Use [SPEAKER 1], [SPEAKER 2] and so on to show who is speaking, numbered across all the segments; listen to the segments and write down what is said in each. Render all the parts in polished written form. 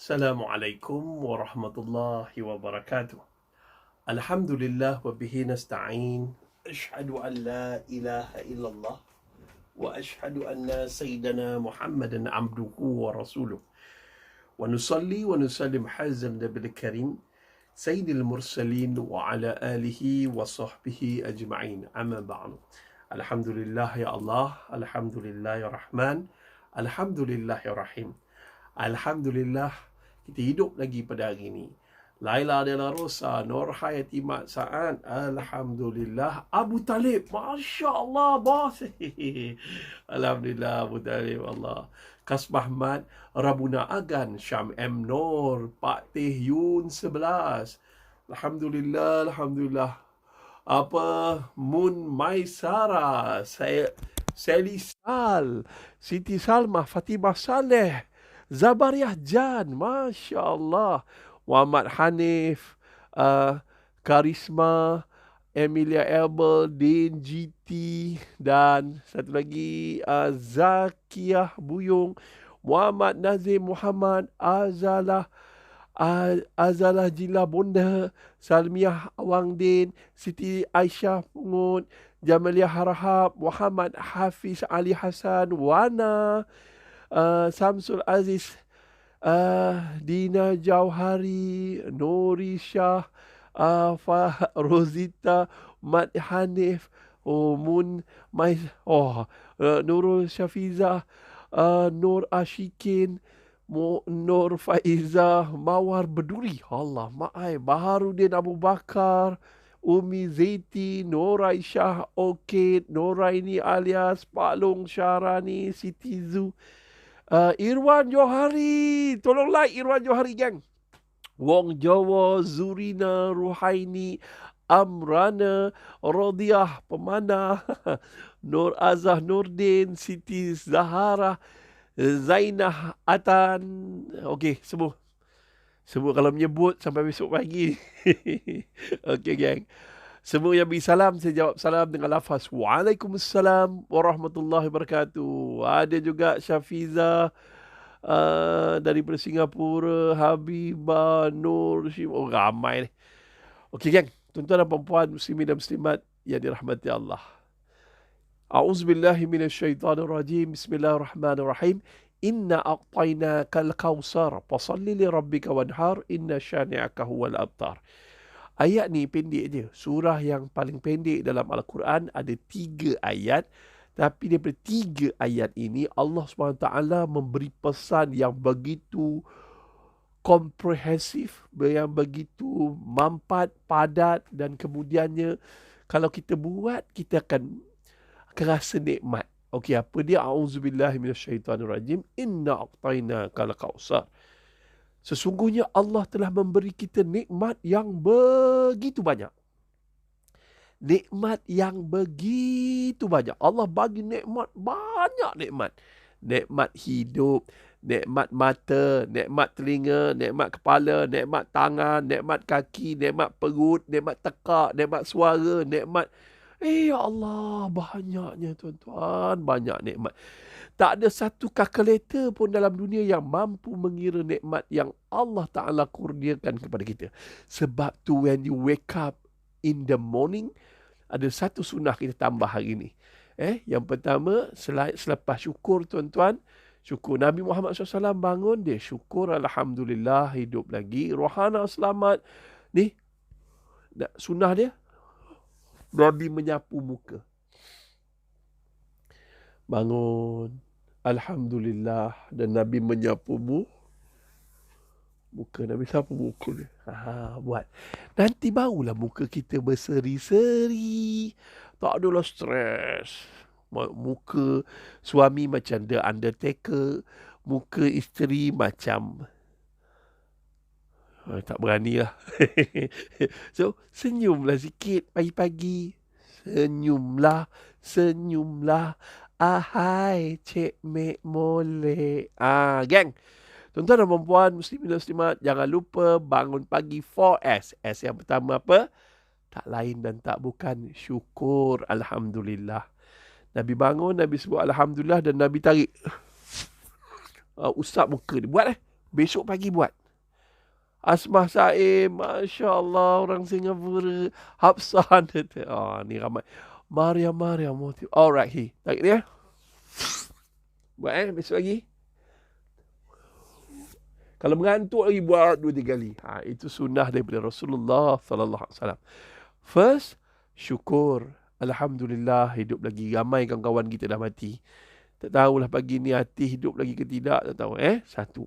[SPEAKER 1] Assalamualaikum warahmatullahi wabarakatuh. Alhamdulillah wa bihi nasta'in. Ashhadu an la ilaha illallah wa ashhadu anna sayyidana Muhammadan abduhu wa rasuluh. Wa nusalli wa nusallim hazam nabil karim sayyidil mursalin wa ala alihi wa sahbihi ajma'in. Amma ba'du. Alhamdulillah ya Allah, alhamdulillah ya Rahman, alhamdulillah ya Rahim. Alhamdulillah kita hidup lagi pada hari ini. Laila Dela Rosa, Nur Hayati Mat Sa'ad, alhamdulillah. Abu Talib, Masya Allah, bos. Alhamdulillah, Abu Talib, Allah. Kas Mahmad, Rabuna Agan, Syam M. Nur, Pak Teh Yun 11. Alhamdulillah, alhamdulillah. Apa Mun Maisara, saya Sally Sal, Siti Salmah, Fatimah Saleh, Zabariah Jan, Masya Allah. Muhammad Hanif, Karisma, Emilia Abel, Din GT, dan satu lagi Zakiyah Buyung, Muhammad Nazim Muhammad, Azalah Jila Bonda, Salmiah Wang Din, Siti Aisyah Pungut, Jamaliah Harahap, Muhammad Hafiz Ali Hasan, Wana, Samsul Aziz, Dina Jauhari, Nuri Shah, Rosita, Mat Hanif, Nurul Syafiza, Nur Ashikin, Nur Faiza, Mawar Beduri, Allah Ma'ai, Baharudin Abu Bakar, Umi Zaiti, Nur Aisyah Okid, Noraini alias Pak Long Syarani, Siti Zu, Irwan Johari, tolong like Irwan Johari gang. Wong Jawa, Zurina, Ruhaini, Amrana, Rodiah, Pemanah, Nur Azah Nurdin, Siti Zahara, Zainah Atan. Okey, semua kalau menyebut sampai besok pagi. Okey gang. Semua yang beri salam, saya jawab salam dengan lafaz Waalaikumsalam warahmatullahi wabarakatuh. Ada juga Syafiza daripada Singapura, Habibah, Nur, oh ramai ni. Okey gang, tuan-tuan dan puan-puan muslimin dan muslimat yang dirahmati Allah. A'udzubillahi minasyaitanirrajim. Bismillahirrahmanirrahim. Inna a'tainakal kautsar fasalli li rabbika wanhar inna syani'aka huwal abtar. Ayat ni pendek je. Surah yang paling pendek dalam Al-Quran ada 3 ayat. Tapi daripada 3 ayat ini Allah SWT memberi pesan yang begitu komprehensif, yang begitu mampat, padat, dan kemudiannya kalau kita buat kita akan rasa nikmat. Okey, apa dia? A'udzubillahi minasyaitanirrajim. Inna a'tainakal kautsar. Sesungguhnya Allah telah memberi kita nikmat yang begitu banyak. Nikmat yang begitu banyak. Allah bagi nikmat, banyak nikmat. Nikmat hidup, nikmat mata, nikmat telinga, nikmat kepala, nikmat tangan, nikmat kaki, nikmat perut, nikmat tekak, nikmat suara, nikmat... Ya Allah, banyaknya tuan-tuan, banyak nikmat. Tak ada satu kalkulator pun dalam dunia yang mampu mengira nikmat yang Allah Ta'ala kurniakan kepada kita. Sebab tu when you wake up in the morning, ada satu sunnah kita tambah hari ini. Yang pertama, selepas syukur tuan-tuan, syukur Nabi Muhammad SAW bangun, dia syukur Alhamdulillah hidup lagi, rohana selamat. Ni, sunnah dia, Nabi menyapu muka. Bangun, Alhamdulillah, dan Nabi menyapu muka. Nabi sapu muka dia. Buat. Nanti barulah muka kita berseri-seri. Tak adalah stres. Muka suami macam The Undertaker. Muka isteri macam... tak berani lah. So, senyumlah sikit pagi-pagi. Senyumlah. Ahai, Cik Mek Molek. Gang. Tuan-tuan dan perempuan, muslimin dan muslimat, jangan lupa bangun pagi 4S. S yang pertama apa? Tak lain dan tak bukan syukur. Alhamdulillah. Nabi bangun, Nabi sebut Alhamdulillah dan Nabi tarik. Usap muka dia. Buat Besok pagi buat. Asmah Saim, Masya Allah, orang Singapura. Hafsah, ni ramai. Mariam. Alright, tarik dia. Buat besok lagi. Kalau mengantuk lagi buat 2-3 kali. Itu sunnah daripada Rasulullah sallallahu alaihi wasallam. First, syukur. Alhamdulillah hidup lagi. Ramai kawan-kawan kita dah mati. Tak tahulah pagi ni hati hidup lagi ke tidak. Tak tahu. Satu.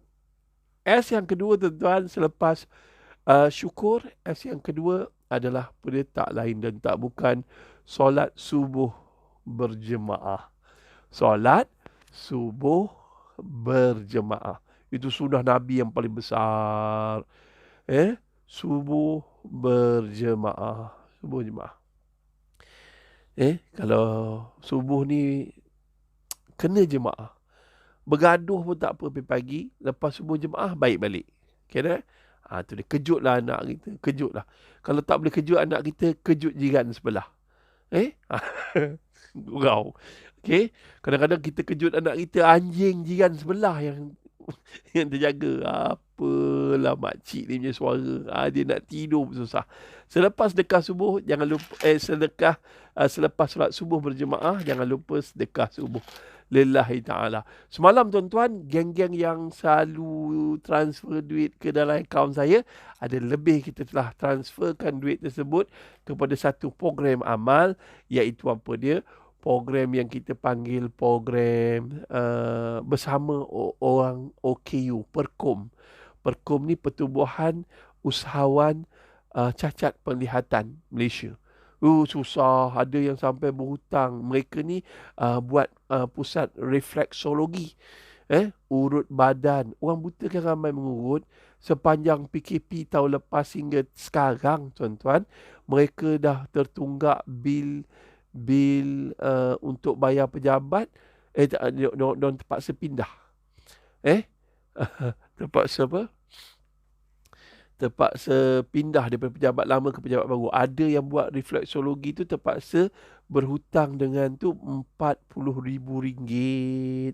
[SPEAKER 1] S yang kedua tuan-tuan, selepas syukur, S yang kedua adalah pada tak lain dan tak bukan solat subuh berjemaah. Solat subuh berjemaah. Itu sunnah Nabi yang paling besar. Subuh berjemaah. Subuh jemaah. Kalau subuh ni kena jemaah. Bergaduh pun tak apa pagi. Lepas subuh jemaah, baik balik. Okay, tu dia. Kejutlah anak kita. Kejutlah. Kalau tak boleh kejut anak kita, kejut jiran sebelah. Gurau. Okay. Kadang-kadang kita kejut anak kita, anjing jiran sebelah yang terjaga. Apalah makcik ni punya suara. Dia nak tidur susah. Selepas sedekah subuh, jangan lupa selepas solat subuh berjemaah, jangan lupa sedekah subuh lillahi ta'ala. Semalam tuan-tuan, geng-geng yang selalu transfer duit ke dalam akaun saya, ada lebih kita telah transferkan duit tersebut kepada satu program amal, iaitu apa dia? Program yang kita panggil program bersama orang OKU, Perkom. Perkom ni Pertubuhan Usahawan Cacat Penglihatan Malaysia. Susah. Ada yang sampai berhutang. Mereka ni buat pusat refleksologi. Urut badan. Orang buta kan ramai mengurut. Sepanjang PKP tahun lepas hingga sekarang, tuan-tuan, mereka dah tertunggak bil untuk bayar pejabat. Diorang terpaksa pindah. Terpaksa apa? Terpaksa pindah daripada pejabat lama ke pejabat baru. Ada yang buat refleksologi tu terpaksa berhutang dengan tu RM40,000.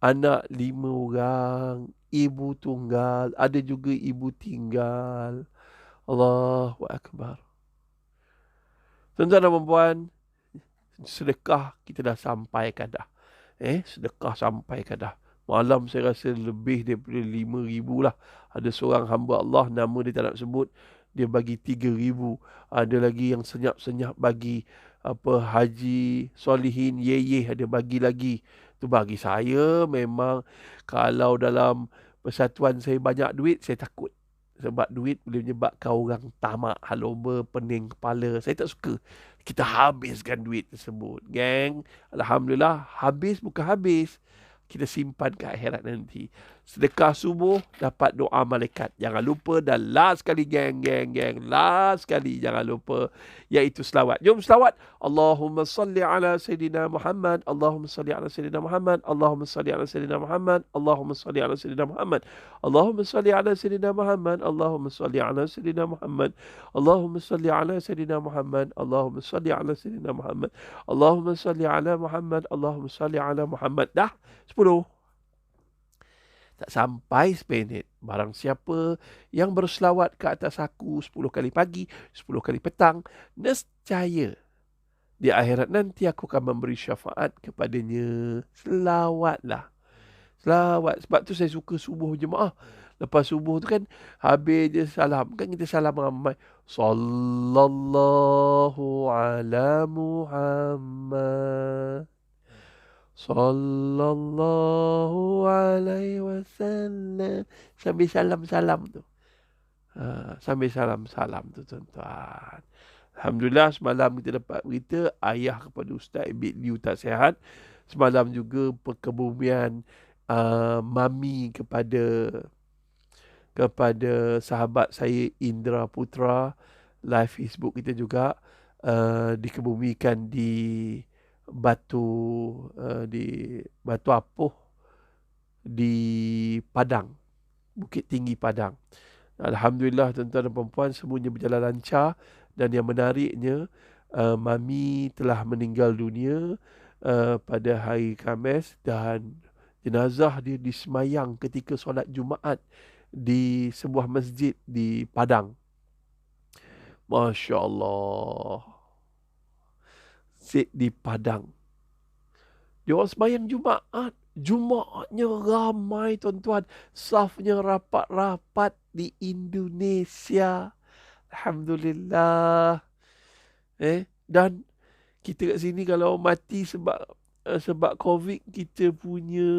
[SPEAKER 1] Anak 5 orang, ibu tunggal, ada juga ibu tinggal. Allahu Akbar. Tuan-tuan dan puan, sedekah kita dah sampaikan dah. Sedekah sampaikan dah. Malam saya rasa lebih daripada 5,000 lah. Ada seorang hamba Allah, nama dia tak nak sebut, dia bagi 3,000. Ada lagi yang senyap-senyap bagi Haji Solihin Yeyeh, ada bagi lagi. Tu bagi saya memang kalau dalam persatuan saya banyak duit, saya takut. Sebab duit boleh menyebabkan orang tamak, haloba, pening kepala. Saya tak suka kita habiskan duit tersebut. Geng, alhamdulillah, habis bukan habis. Kita simpan ke akhirat nanti. Sedekah subuh dapat doa malaikat. Jangan lupa, dan last sekali geng. Last sekali jangan lupa, iaitu selawat. Jom selawat. Allahumma salli ala Sayyidina Muhammad. Allahumma salli ala Sayyidina Muhammad. Allahumma salli ala Sayyidina Muhammad. Allahumma salli ala Sayyidina Muhammad. Allahumma salli ala Sayyidina Muhammad. Allahumma salli ala Sayyidina Muhammad. Allahumma salli ala Sayyidina Muhammad. Allahumma salli ala Sayyidina Muhammad. Allahumma salli ala Muhammad. Allahumma salli ala Muhammad. Dah 10. Tak sampai 10 minit. Barang siapa yang berselawat ke atas aku 10 kali pagi, 10 kali petang, nescaya di akhirat nanti aku akan memberi syafaat kepadanya. Selawatlah. Selawat. Sebab tu saya suka subuh jemaah. Lepas subuh tu kan, habis dia salam. Kan kita salam ramai. Sallallahu ala Muhammad. Sallallahu alaihi wasallam. Sambil salam-salam tu. Sambil salam-salam tu, tuan-tuan. Alhamdulillah, semalam kita dapat berita ayah kepada Ustaz Ibn Liu tak sihat. Semalam juga perkebumian mami kepada sahabat saya Indra Putra. Live Facebook kita juga dikebumikan di Batu Apoh di Padang, Bukit Tinggi Padang. Alhamdulillah, tuan-tuan dan puan-puan, semuanya berjalan lancar. Dan yang menariknya, mami telah meninggal dunia pada hari Khamis, dan Jenazah dia disemayang ketika solat Jumaat di sebuah masjid di Padang. Masya Allah. Di Padang. Dia orang semayang Jumaat. Jumaatnya ramai tuan-tuan. Safnya rapat-rapat di Indonesia. Alhamdulillah. Dan kita kat sini kalau mati sebab COVID, kita punya...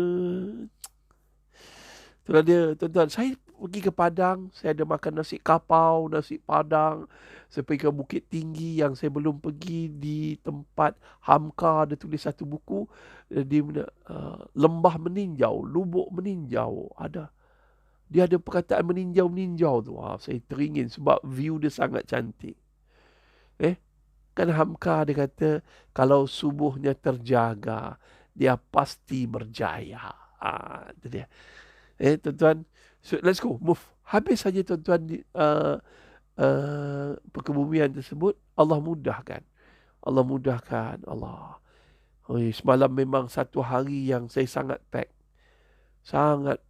[SPEAKER 1] Itulah dia, tuan-tuan. Saya pergi ke Padang, saya ada makan nasi kapau, nasi Padang. Saya pergi ke Bukit Tinggi yang saya belum pergi, di tempat Hamka ada tulis satu buku. Di lembah meninjau, lubuk meninjau. Dia ada perkataan meninjau-meninjau tu. Saya teringin sebab view dia sangat cantik. Kan Hamka dia kata, kalau subuhnya terjaga, dia pasti berjaya. Itu dia. Tuan-tuan, so let's go, move. Habis saja tuan-tuan perkebumian tersebut, Allah mudahkan. Allah. Semalam memang satu hari yang saya sangat pack. Sangat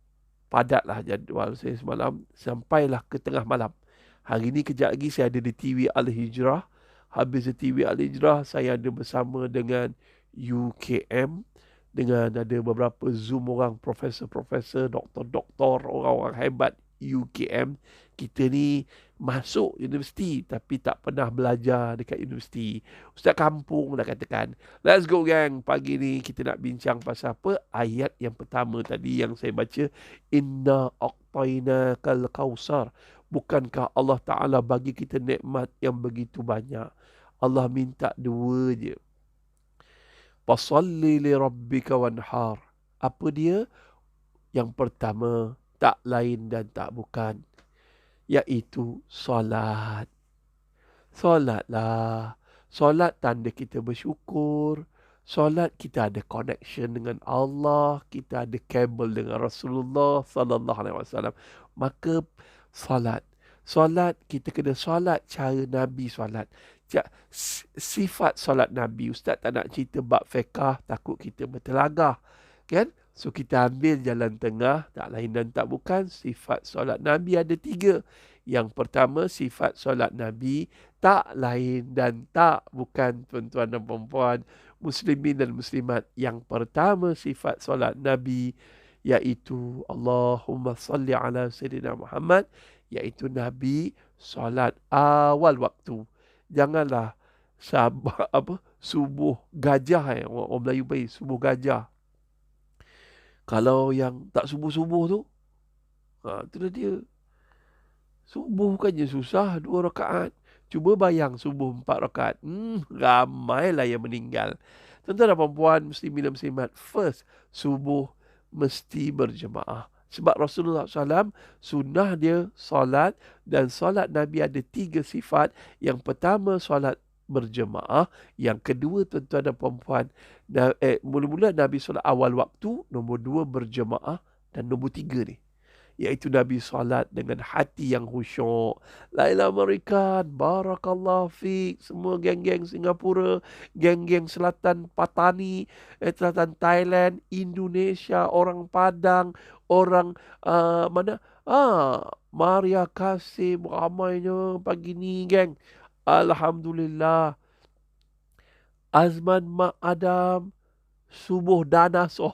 [SPEAKER 1] padatlah jadual saya semalam. Sampailah ke tengah malam. Hari ni kejap lagi saya ada di TV Al-Hijrah. Habis di TV Al-Hijrah, saya ada bersama dengan UKM. Dengan ada beberapa Zoom orang, profesor-profesor, doktor-doktor, orang-orang hebat UKM. Kita ni masuk universiti tapi tak pernah belajar dekat universiti. Ustaz kampung dah katakan. Let's go gang. Pagi ni kita nak bincang pasal apa? Ayat yang pertama tadi yang saya baca. Inna a'tainakal kausar. Bukankah Allah Ta'ala bagi kita nikmat yang begitu banyak? Allah minta dua je. Fasalli li rabbika wanhar. Apa dia? Yang pertama, tak lain dan tak bukan, iaitu solat. Solatlah. Solat tanda kita bersyukur. Solat kita ada connection dengan Allah. Kita ada kabel dengan Rasulullah sallallahu alaihi wasallam. Maka solat. Solat, kita kena solat cara Nabi solat. Sifat solat Nabi. Ustaz tak nak cerita bab fiqah, takut kita bertelagah. Kan? So kita ambil jalan tengah, tak lain dan tak bukan. Sifat solat Nabi ada 3. Yang pertama, sifat solat Nabi tak lain dan tak bukan, tuan-tuan dan puan-puan, muslimin dan muslimat. Yang pertama sifat solat Nabi iaitu Allahumma salli ala Sayyidina Muhammad, iaitu Nabi solat awal waktu. Janganlah subuh gajah, orang Melayu baik, subuh gajah. Kalau yang tak subuh-subuh tu, itulah dia. Subuh bukannya susah, 2 rakaat. Cuba bayang subuh 4 rakaat. Ramailah yang meninggal. Tuan-tuan dan puan-puan, muslimin dan muslimat, first, subuh mesti berjemaah. Sebab Rasulullah SAW, sunnah dia solat, dan solat Nabi ada 3 sifat. Yang pertama, solat berjemaah. Yang kedua, tuan-tuan dan puan-puan, mula-mula Nabi solat awal waktu. Nombor 2, berjemaah. Dan nombor 3 ni, iaitu Nabi solat dengan hati yang khusyuk. Laila Amerikan, barakallah fiq. Semua geng-geng Singapura, geng-geng Selatan Patani, Selatan Thailand, Indonesia, orang Padang, orang mana? Maria Kasim, ramainya pagi ni geng. Alhamdulillah. Azman Mak Adam, Subuh Danaso,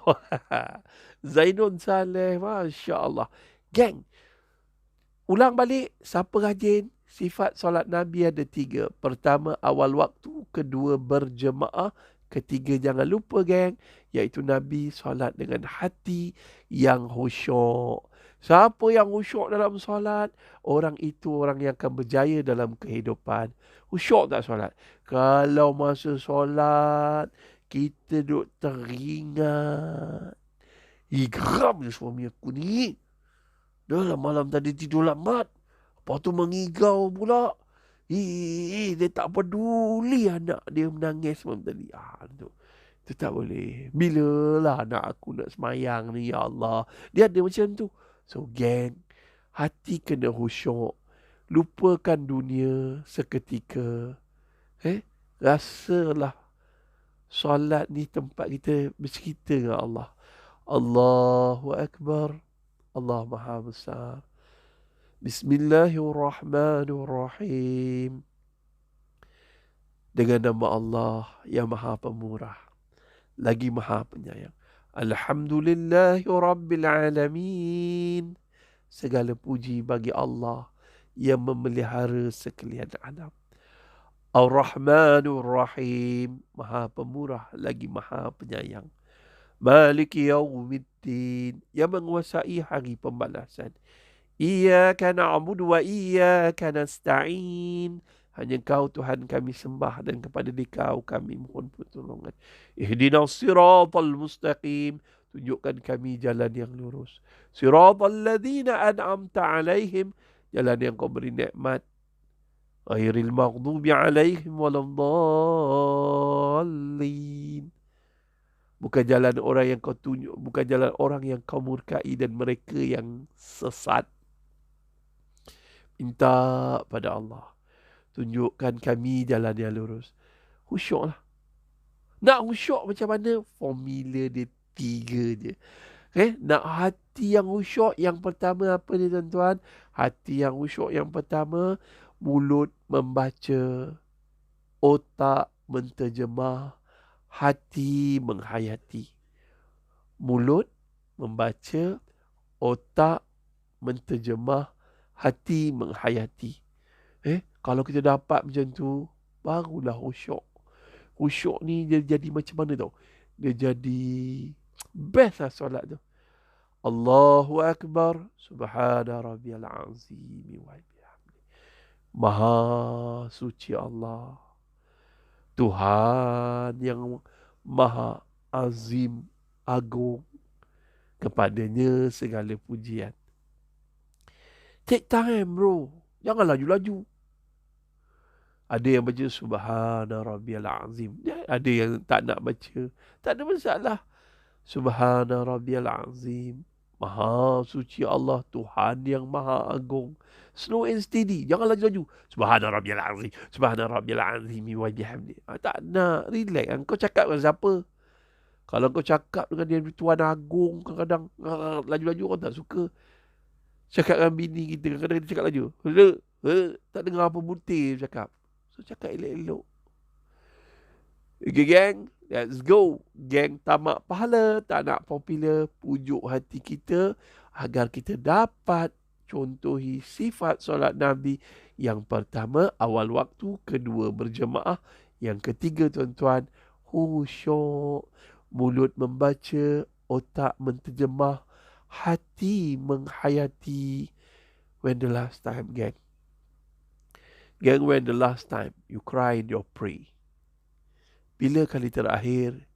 [SPEAKER 1] Zainun Saleh, Masya Allah. Geng, ulang balik, siapa rajin? Sifat solat Nabi ada 3. Pertama, awal waktu. Kedua, berjemaah. Ketiga, jangan lupa geng, iaitu Nabi solat dengan hati yang khusyuk. Siapa yang khusyuk dalam solat? Orang itu orang yang akan berjaya dalam kehidupan. Khusyuk tak solat? Kalau masa solat, kita duduk teringat, geram je suami aku ni. Dah lah malam tadi tidur lambat, lepas tu mengigau pula. Dia tak peduli anak dia menangis malam tadi. Itu tak boleh. Bilalah anak aku nak semayang ni, ya Allah. Dia ada macam tu. So geng, hati kena khusyuk. Lupakan dunia seketika. Rasalah solat ni tempat kita bercerita dengan Allah. Allahu Akbar. Allah Maha Besar. Bismillahirrahmanirrahim. Dengan nama Allah yang Maha Pemurah, lagi Maha Penyayang. Alhamdulillahi Rabbil Alamin. Segala puji bagi Allah yang memelihara sekalian alam. Ar-Rahmanur Rahim. Maha Pemurah lagi Maha Penyayang. Maliki Yawmiddin. Yang menguasai hari pembalasan. Iyyaka na'budu wa iyyaka nasta'in. Hanya Kau Tuhan kami sembah dan kepada Dikau kami mohon pertolongan. Ihdinas siratal mustaqim. Tunjukkan kami jalan yang lurus. Siratal ladzina an'amta alaihim. Jalan yang Kau beri nikmat. Ghairil maghdubi alaihim waladdallin. Bukan jalan orang yang Kau tunjuk, bukan jalan orang yang Kau murkai dan mereka yang sesat. Minta pada Allah, tunjukkan kami jalan yang lurus. Khusyuk lah. Nak khusyuk macam mana? Formula dia 3 je. Nak hati yang khusyuk, yang pertama apa dia tuan-tuan? Hati yang khusyuk yang pertama, mulut membaca, otak menterjemah, hati menghayati. Mulut membaca, otak menterjemah, hati menghayati. Kalau kita dapat macam tu, barulah khusyuk. Khusyuk ni dia jadi macam mana tau? Dia jadi best lah solat tu. Allahu Akbar. Subhana rabbiyal azim wa bihamdi. Maha suci Allah, Tuhan yang maha azim, agung. Kepadanya segala pujian. Take time bro. Jangan laju-laju. Ada yang baca Subhana Rabbiyal Azim. Ada yang tak nak baca. Tak ada masalah. Subhana Rabbiyal Azim. Maha suci Allah, Tuhan yang maha agung. Slow and steady. Jangan laju-laju. Subhana Rabbiyal Azim. Subhana Rabbiyal Azim wa bihamdi. Tak nak. Relax. Kau cakap dengan siapa? Kalau kau cakap dengan dia Tuhan agung, kadang-kadang laju-laju kau tak suka. Cakap dengan bini kita, kadang-kadang dia cakap laju. Tak dengar apa butir cakap. So cakap elok-elok. Okay gang, let's go. Gang tamak pahala, tak nak popular, pujuk hati kita agar kita dapat contohi sifat solat Nabi. Yang pertama, awal waktu. Kedua, berjemaah. Yang ketiga, tuan-tuan, khusyuk. Mulut membaca, otak menterjemah, hati menghayati. When the last time, gang? Gang, when the last time you cried your pray? Bila kali terakhir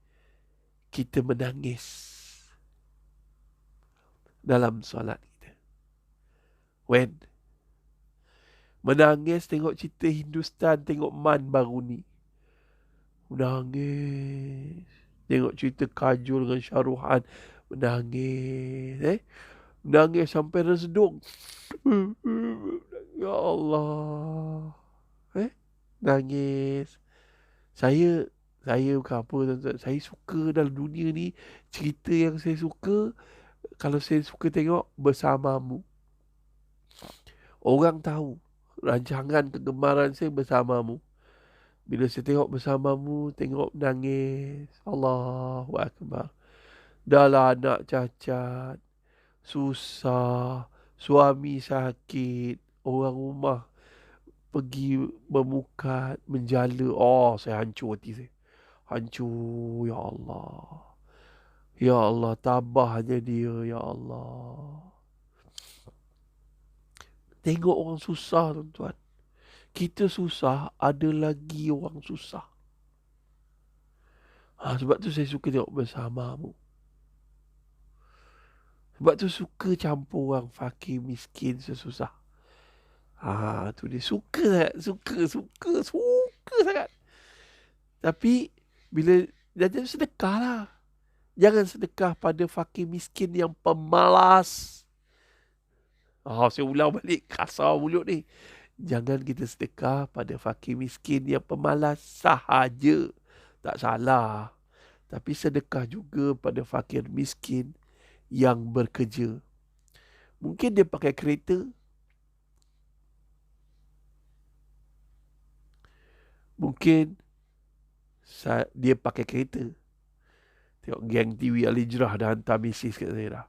[SPEAKER 1] kita menangis dalam solat kita? When? Menangis tengok cerita Hindustan, tengok Man baru ni. Menangis. Tengok cerita Kajol dengan Syaruhan. Menangis. Menangis sampai resdung. Ya Allah. Nangis. Saya bukan apa, tuan-tuan. Saya suka dalam dunia ni, cerita yang saya suka, kalau saya suka tengok Bersamamu. Orang tahu rancangan kegemaran saya Bersamamu. Bila saya tengok Bersamamu, tengok nangis. Allahu Akbar. Dah lah anak cacat, susah, suami sakit, orang rumah pergi memukat, menjala. Oh, saya hancur hati saya. Hancur, ya Allah. Ya Allah, tabahnya dia, ya Allah. Tengok orang susah, tuan-tuan. Kita susah, ada lagi orang susah. Sebab tu saya suka tengok Bersamamu. Sebab tu suka campur orang fakir, miskin, sesusah. Tu dia suka sangat. Tapi bila jadi sedekah lah. Jangan sedekah pada fakir miskin yang pemalas. Saya ulang balik, kasar mulut ni. Jangan kita sedekah pada fakir miskin yang pemalas sahaja. Tak salah. Tapi sedekah juga pada fakir miskin yang bekerja. Mungkin dia pakai kereta, mungkin dia pakai kereta. Tengok geng TV Al-Hijrah dah hantar mesej kat saya dah.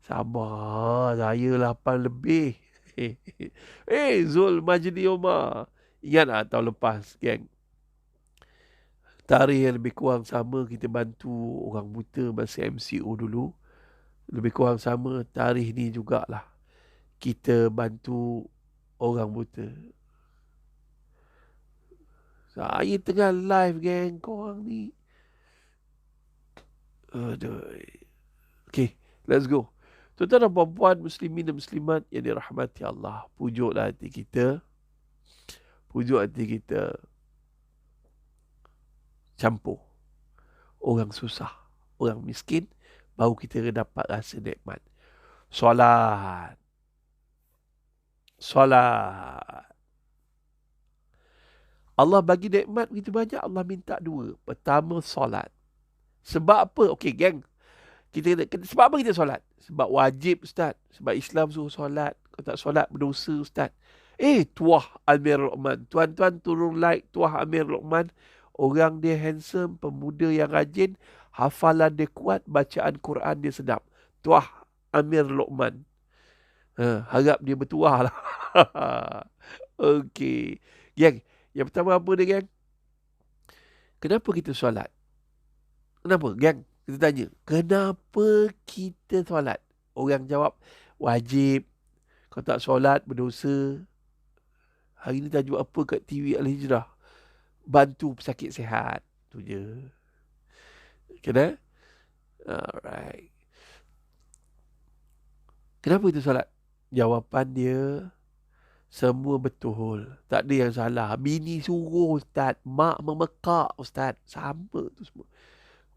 [SPEAKER 1] Sabar, saya 8 lebih. Zul Majdi Omar. Ingat tak tahun lepas, geng? Tarikh yang lebih kurang sama, kita bantu orang buta masa MCO dulu. Lebih kurang sama tarikh ni jugalah. Kita bantu orang buta. Saya tengah live, geng, korang ni. Aduh. Okay, let's go. Tuan-tuan dan puan-puan, muslimin dan muslimat yang dirahmati Allah. Pujuklah hati kita. Pujuk hati kita. Campur. Orang susah, orang miskin, baru kita dapat rasa nikmat. Solat. Allah bagi nikmat begitu banyak, Allah minta 2. Pertama, solat. Sebab apa? Okey, geng. Sebab apa kita solat? Sebab wajib, Ustaz. Sebab Islam suruh solat. Kalau tak solat, berdosa, Ustaz. Tuah Amir Luqman. Tuan-tuan turun like Tuah Amir Luqman. Orang dia handsome, pemuda yang rajin, hafalan dia kuat, bacaan Quran dia sedap. Tuah Amir Luqman. Harap dia bertuah lah. Okey. Geng, yang pertama apa dia, geng? Kenapa kita solat? Kenapa, geng? Kita tanya, kenapa kita solat? Orang jawab, wajib. Kalau tak solat, berdosa. Hari ni tajuk apa kat TV Al-Hijrah? Bantu pesakit sihat. Tu je. Kena? Alright. Kenapa kita solat? Jawapan dia, semua betul. Tak ada yang salah. Bini suruh, Ustaz. Mak memekak, Ustaz. Sama tu semua.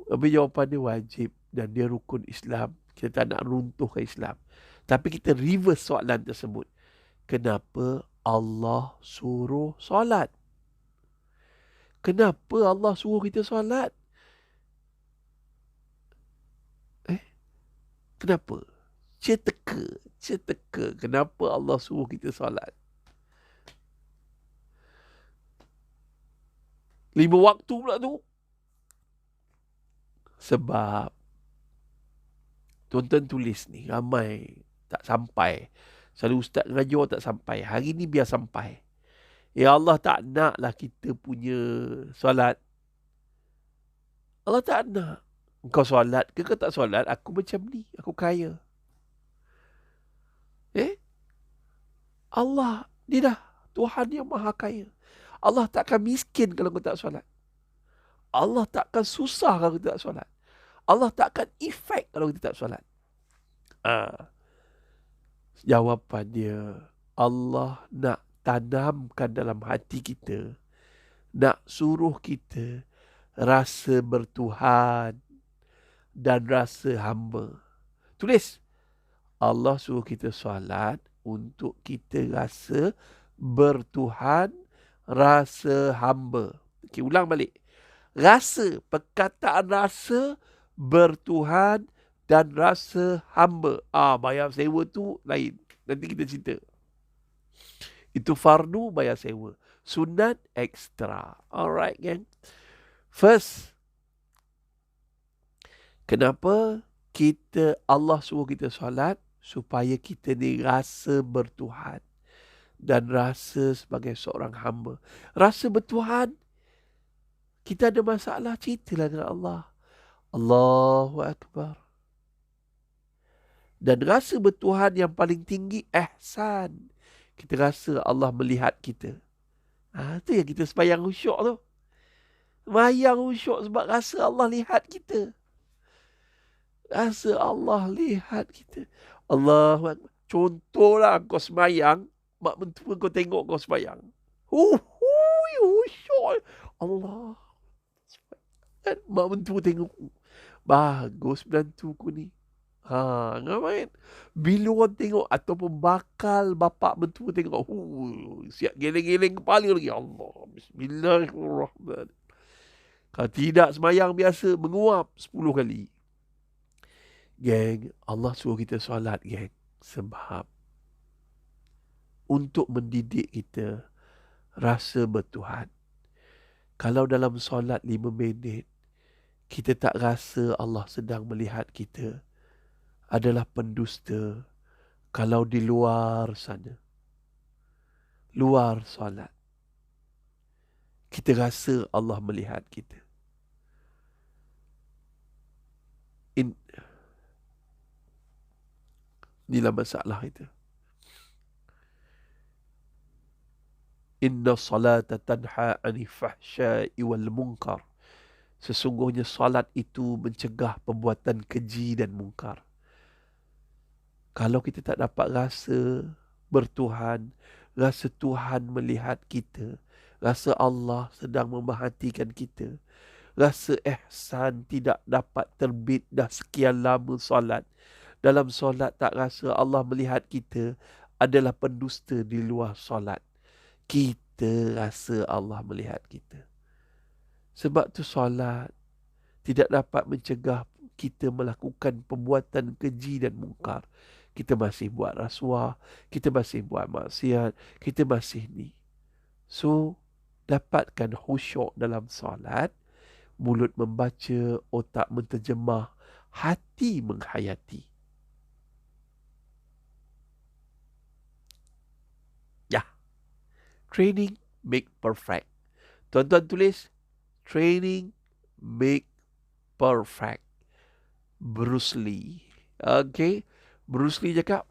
[SPEAKER 1] Tapi jawapan dia wajib. Dan dia rukun Islam. Kita tak nak runtuhkan Islam. Tapi kita reverse soalan tersebut. Kenapa Allah suruh solat? Kenapa Allah suruh kita solat? Kenapa? Ceteka. Kenapa Allah suruh kita solat? 5 waktu pula tu. Sebab tuan-tuan tulis ni, ramai tak sampai. Selalu ustaz ngajar tak sampai. Hari ni biar sampai. Ya Allah tak naklah kita punya solat. Allah tak nak. Engkau solat ke kau tak solat, aku macam ni. Aku kaya. Allah, dia dah Tuhan yang maha kaya. Allah takkan miskin kalau kau tak solat. Allah takkan susah kalau kita tak solat. Allah takkan efek kalau kita tak solat. Jawapan dia, Allah nak tanamkan dalam hati kita, nak suruh kita rasa bertuhan dan rasa hamba. Tulis, Allah suruh kita solat untuk kita rasa bertuhan, rasa hamba. Okay, ulang balik. Rasa, perkataan rasa, bertuhan dan rasa hamba. Bayar sewa tu lain. Nanti kita cerita. Itu fardu, bayar sewa. Sunat ekstra. Alright, gang. First, kenapa Allah suruh kita solat? Supaya kita ni rasa bertuhan dan rasa sebagai seorang hamba. Rasa bertuhan, kita ada masalah, ceritalah dengan Allah. Allahu Akbar. Dan rasa bertuhan yang paling tinggi, ihsan. Kita rasa Allah melihat kita. Itu yang kita sembahyang khusyuk tu. Sembahyang khusyuk sebab rasa Allah lihat kita. Rasa Allah lihat kita. Allahu Akbar. Contohlah kau sembahyang, mak mentua kau tengok kau sembahyang. Khusyuk. Allah. Mak mentua tengok. Bagus menantuku ni. Ngapain? Bila orang tengok ataupun bakal bapak mentua tengok, siap geleng-geleng kepala lagi. Allah. Bismillahirrahmanirrahim. Kalau tidak semayang biasa, menguap 10 kali. Geng, Allah suruh kita solat, geng. Sebab untuk mendidik kita rasa bertuhan. Kalau dalam solat 5 minit, kita tak rasa Allah sedang melihat kita, adalah pendusta. Kalau di luar sana, luar solat, kita rasa Allah melihat kita. Inilah masalah itu. Inna salata tanha anil fahsya'i wal munkar. Sesungguhnya salat itu mencegah perbuatan keji dan mungkar. Kalau kita tak dapat rasa bertuhan, rasa Tuhan melihat kita, rasa Allah sedang memerhatikan kita, rasa ihsan tidak dapat terbit dah sekian lama solat. Dalam solat tak rasa Allah melihat kita, adalah pendusta di luar solat. Kita rasa Allah melihat kita. Sebab tu solat tidak dapat mencegah kita melakukan perbuatan keji dan mungkar. Kita masih buat rasuah, kita masih buat maksiat, kita masih ni. So, dapatkan khusyuk dalam solat, mulut membaca, otak menterjemah, hati menghayati. Ya. Training make perfect. Tuan-tuan tulis, training make perfect. Bruce Lee. Okay. Bruce Lee cakap,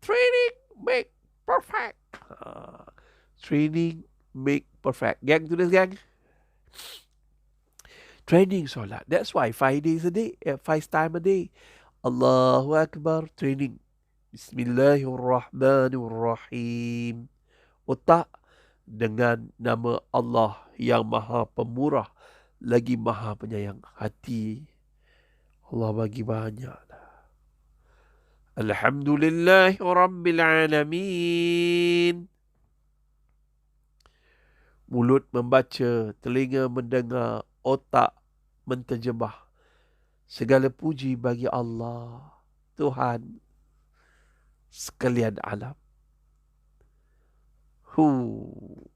[SPEAKER 1] training make perfect. Training make perfect. Gang, tulis gang. Training solat. That's why 5 days a day, 5 times a day. Allahu Akbar. Training. Bismillahirrahmanirrahim. Otak dengan nama Allah yang Maha Pemurah lagi Maha Penyayang. Hati Allah bagi banyak. Alhamdulillahi Rabbil Alamin. Mulut membaca, telinga mendengar, otak menterjemah. Segala puji bagi Allah, Tuhan sekalian alam.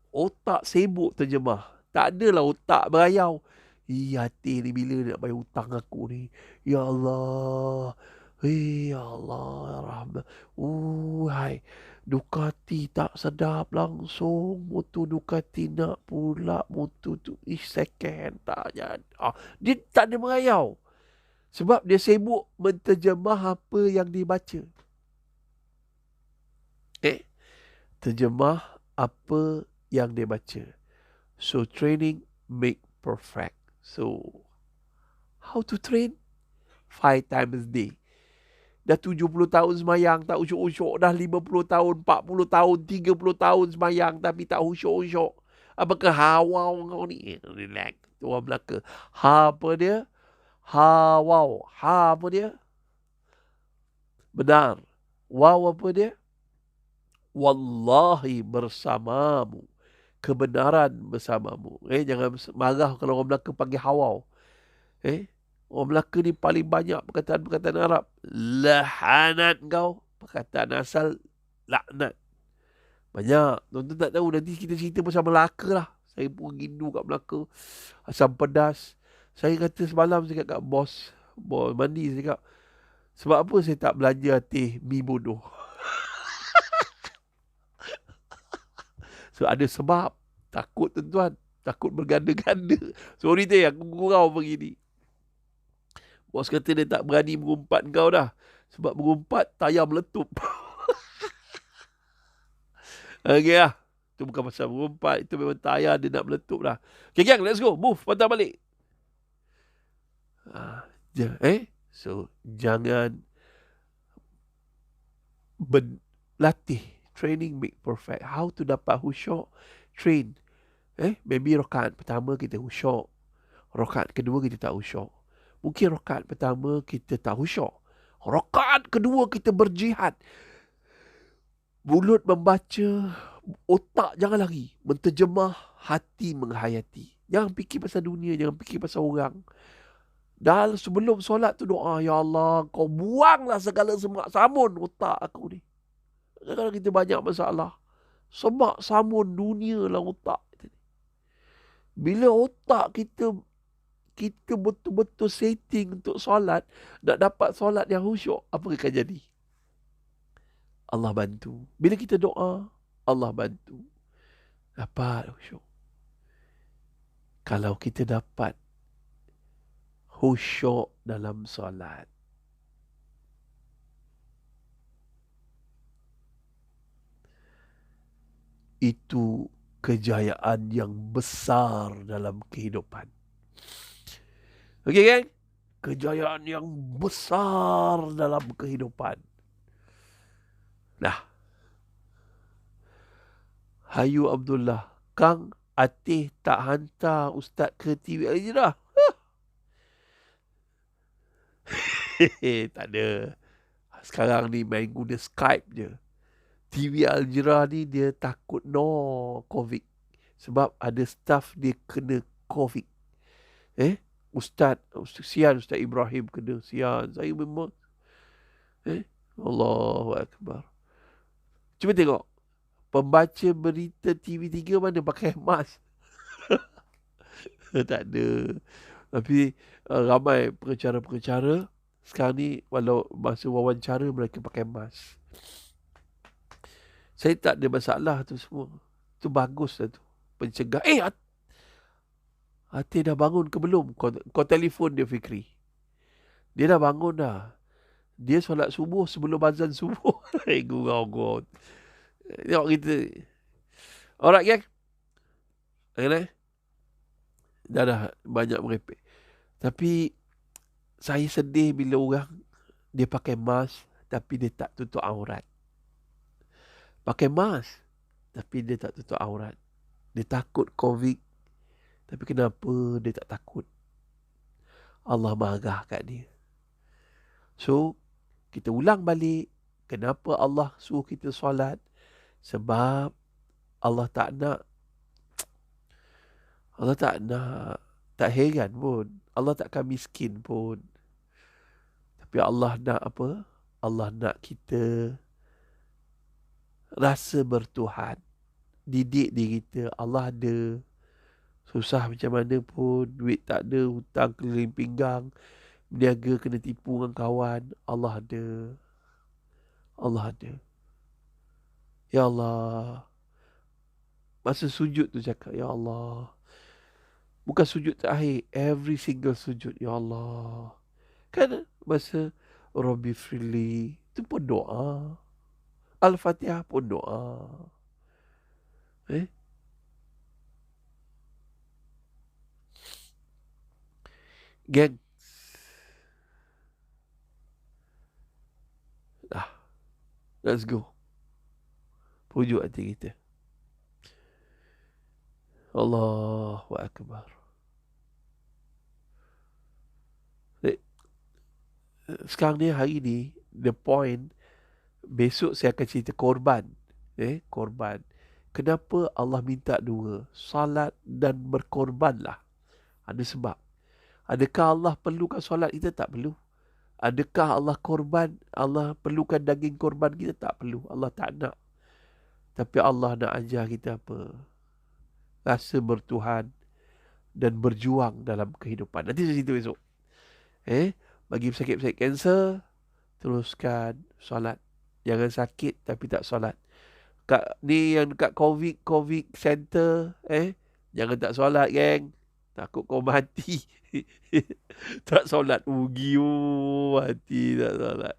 [SPEAKER 1] Otak sibuk terjemah. Tak adalah otak berayau. Hati ni bila nak bayar hutang aku ni. Ya Allah. Ya Allah, ya Rahman. Hai, Ducati tak sedap langsung. Motor Ducati nak pula. Motor tu second tak jadi. Dia tak ada merayau. Sebab dia sibuk menterjemah apa yang dibaca. Terjemah apa yang dia baca. So, training make perfect. So, how to train? 5 times a day. Dah 70 tahun semayang, tak usyuk-usyuk. Dah 50 tahun, 40 tahun, 30 tahun semayang, tapi tak usyuk-usyuk. Apakah hawau kau ni? Relax. Orang Melaka. Ha apa dia? Hawau. Ha apa dia? Benar. Wow apa dia? Wallahi bersamamu. Kebenaran bersamamu. Jangan marah kalau orang Melaka panggil hawau. Orang Melaka ni paling banyak perkataan-perkataan Arab. Lahanat kau. Perkataan asal laknat. Banyak. Tuan-tuan tak tahu. Nanti kita cerita pasal Melaka lah. Saya pun rindu kat Melaka. Asam pedas. Saya kata semalam saya kat bos mandi. Saya cakap, sebab apa saya tak belanja teh mi bodoh? So ada sebab. Takut tuan-tuan. Takut berganda-ganda. Sorry teh, aku gurau begini. Bos kata dia tak berani mengumpat kau dah. Sebab mengumpat, tayar meletup. Okay lah. Itu bukan pasal mengumpat. Itu memang tayar dia nak meletup dah. Okay gang, let's go. Move, patah balik. So, jangan berlatih. Training make perfect. How to dapat khusyuk? Train. Maybe rakaat pertama kita khusyuk. Rakaat kedua kita tak khusyuk. Mungkin rakaat pertama kita tak khusyuk. Rakaat kedua kita berjihad. Mulut membaca, otak jangan lari. Menterjemah, hati menghayati.
[SPEAKER 2] Jangan fikir pasal dunia, jangan fikir pasal orang. Dah sebelum solat tu doa, ya Allah, kau buanglah segala semak samun otak aku ni. Kadang-kadang kita banyak masalah. Semak samun dunia lah otak kita ni. Bila otak kita betul-betul setting untuk solat, nak dapat solat yang khusyuk, apa yang akan jadi? Allah bantu. Bila kita doa, Allah bantu. Dapat khusyuk. Kalau kita dapat khusyuk dalam solat, itu kejayaan yang besar dalam kehidupan. Okey kan? Kejayaan yang besar dalam kehidupan. Nah, Hayu Abdullah, Kang Atih tak hantar Ustaz ke TV Al-Hijrah? Tak ada. Sekarang ni main guna Skype je. TV Al-Hijrah ni dia takut COVID. Sebab ada staff dia kena COVID. Ustaz Ibrahim kena sian. Saya memang Allahu Akbar. Cuba tengok. Pembaca berita TV3 mana pakai mask? Tak ada. Tapi ramai pengacara-pengacara sekarang ni walau masa wawancara mereka pakai mask. Saya tak ada masalah tu semua. Tu bagus lah tu. Pencegah. Hati dah bangun ke belum? Kau telefon dia, Fikri. Dia dah bangun dah. Dia solat subuh sebelum azan subuh. Gurau. Tengok kita. Alright, gang. Okay, dah banyak merepek. Tapi saya sedih bila orang dia pakai mask tapi dia tak tutup aurat. Pakai mask tapi dia tak tutup aurat. Dia takut COVID. Tapi kenapa dia tak takut? Allah marah kat dia. So, kita ulang balik. Kenapa Allah suruh kita solat? Sebab Allah tak nak. Tak heran pun. Allah takkan miskin pun. Tapi Allah nak apa? Allah nak kita rasa bertuhan. Didik diri kita. Allah ada. Susah macam mana pun. Duit tak ada. Hutang keliling pinggang. Berniaga kena tipu dengan kawan. Allah ada. Ya Allah. Masa sujud tu cakap, Ya Allah. Bukan sujud terakhir. Every single sujud. Ya Allah. Kan masa Rabbi Firli. Itu pun doa. Al-Fatihah pun doa. Gang. Let's go. Pujuk hati kita. Allahu Akbar. Sekarang ni, hari ni, the point, besok saya akan cerita korban. Korban. Kenapa Allah minta dua? Salat dan berkorbanlah. Ada sebab. Adakah Allah perlukan solat kita? Tak perlu. Adakah Allah perlukan daging korban kita? Tak perlu. Allah tak nak. Tapi Allah nak ajar kita apa? Rasa bertuhan dan berjuang dalam kehidupan. Nanti saya cerita besok. Bagi pesakit-pesakit kanser, teruskan solat. Jangan sakit tapi tak solat. Ni yang dekat COVID center, jangan tak solat, geng. Takut kau mati. Tak solat, rugi mati tak solat.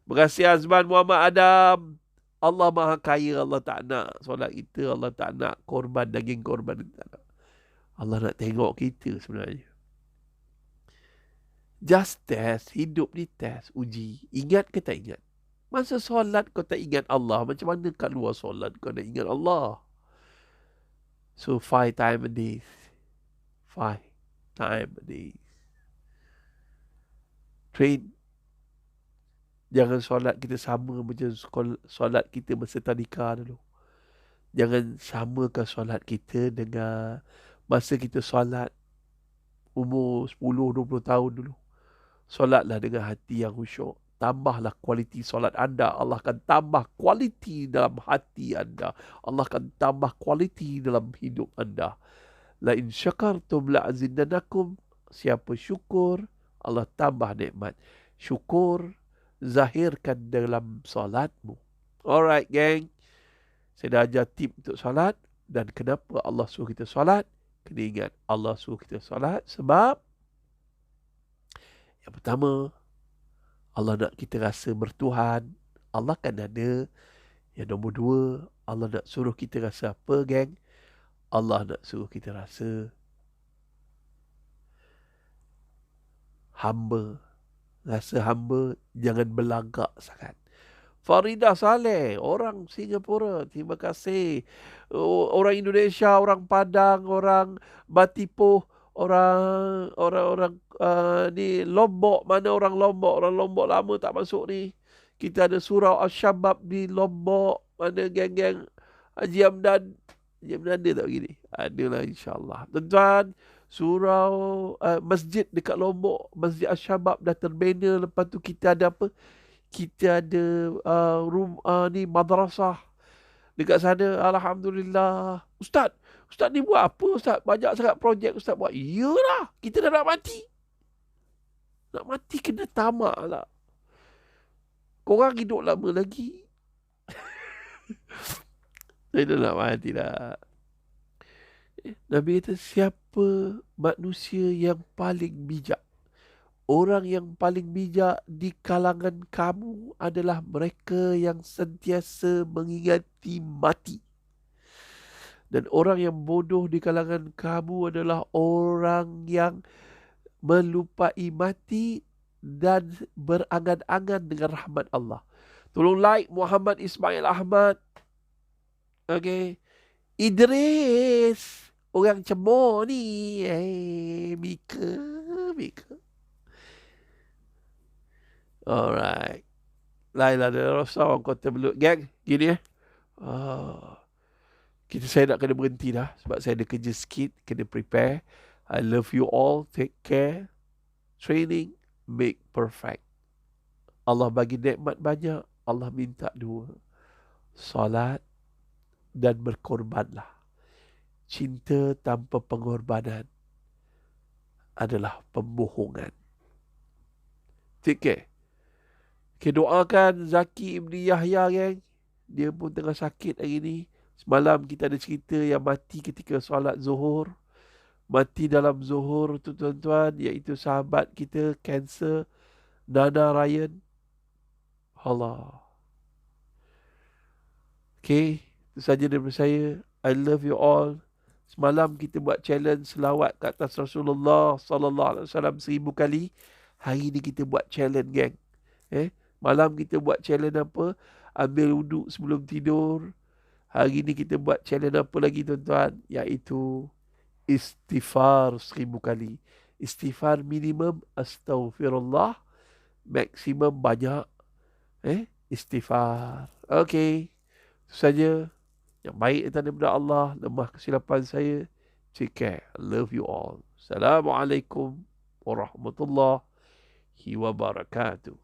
[SPEAKER 2] Terima kasih Azman Muhammad Adam. Allah Maha Kaya. Allah tak nak solat kita. Allah tak nak korban, daging korban. Allah nak tengok kita sebenarnya. Just test. Hidup ni test, uji. Ingat ke tak ingat? Masa solat kau tak ingat Allah, macam mana kat luar solat kau nak ingat Allah? So 5 times a day. 5 times a day. Train. Jangan solat kita sama macam solat kita masa tadika dulu. Jangan samakan solat kita dengan Masa kita solat umur 10-20 tahun dulu, solatlah dengan hati yang khusyuk. Tambahlah kualiti solat anda. Allah akan tambah kualiti dalam hati anda. Allah akan tambah kualiti dalam hidup anda. La in syakartum la azidannakum. Siapa syukur, Allah tambah nikmat. Syukur zahirkan dalam solatmu. Alright, gang. Saya dah ajar tip untuk solat. Dan kenapa Allah suruh kita solat? Kena ingat, Allah suruh kita solat sebab yang pertama, Allah nak kita rasa bertuhan. Allah kan ada. Yang nombor dua, Allah nak suruh kita rasa apa, geng? Allah nak suruh kita rasa hamba. Rasa hamba, jangan berlagak sangat. Faridah Saleh, orang Singapura, terima kasih. Orang Indonesia, orang Padang, orang Batipuh, orang ni Lombok. Mana orang Lombok? Orang Lombok lama tak masuk ni. Kita ada surau Al-Shabab di Lombok. Mana geng-geng Haji Hamdan. Haji Hamdan ada tak begini? Adalah insyaAllah. Tuan-tuan, surau masjid dekat Lombok, Masjid Al-Shabab dah terbina. Lepas tu kita ada apa? Kita ada ni madrasah dekat sana. Alhamdulillah. Ustaz ni buat apa Ustaz? Banyak sangat projek Ustaz buat. Iyalah, kita dah nak mati. Nak mati kena tamak lah. Korang hidup lama lagi. Saya dah nak mati dah. Nabi kata, siapa manusia yang paling bijak? Orang yang paling bijak di kalangan kamu adalah mereka yang sentiasa mengingati mati. Dan orang yang bodoh di kalangan kamu adalah orang yang melupai mati dan berangan-angan dengan rahmat Allah. Tolong like Muhammad Ismail Ahmad. Okay. Idris. Orang cemor ni. Mika. Alright. Laila dan Rasul orang kota Belut. Gang, gini saya nak kena berhenti dah. Sebab saya ada kerja sikit. Kena prepare. I love you all. Take care. Training make perfect. Allah bagi nikmat banyak. Allah minta dua. Salat dan berkorbanlah. Cinta tanpa pengorbanan adalah pembohongan. Take care. Okay, doakan Zaki Ibn Yahya, geng. Dia pun tengah sakit hari ni. Semalam kita ada cerita yang mati ketika solat Zuhur. Mati dalam Zuhur tu, tuan-tuan, iaitu sahabat kita, kanser, Nana Ryan. Allah. Okay, itu saja daripada saya. I love you all. Semalam kita buat challenge selawat ke atas Rasulullah sallallahu alaihi wasallam 1000 kali. Hari ni kita buat challenge, geng. Malam kita buat challenge apa? Ambil wuduk sebelum tidur. Hari ni kita buat challenge apa lagi, tuan-tuan? Iaitu istighfar 1000 kali. Istighfar minimum astaghfirullah. Maksimum banyak istighfar. Okay. Itu saja. Yang baik daripada Allah. Lemah kesilapan saya. Take care. I love you all. Assalamualaikum warahmatullahi wabarakatuh.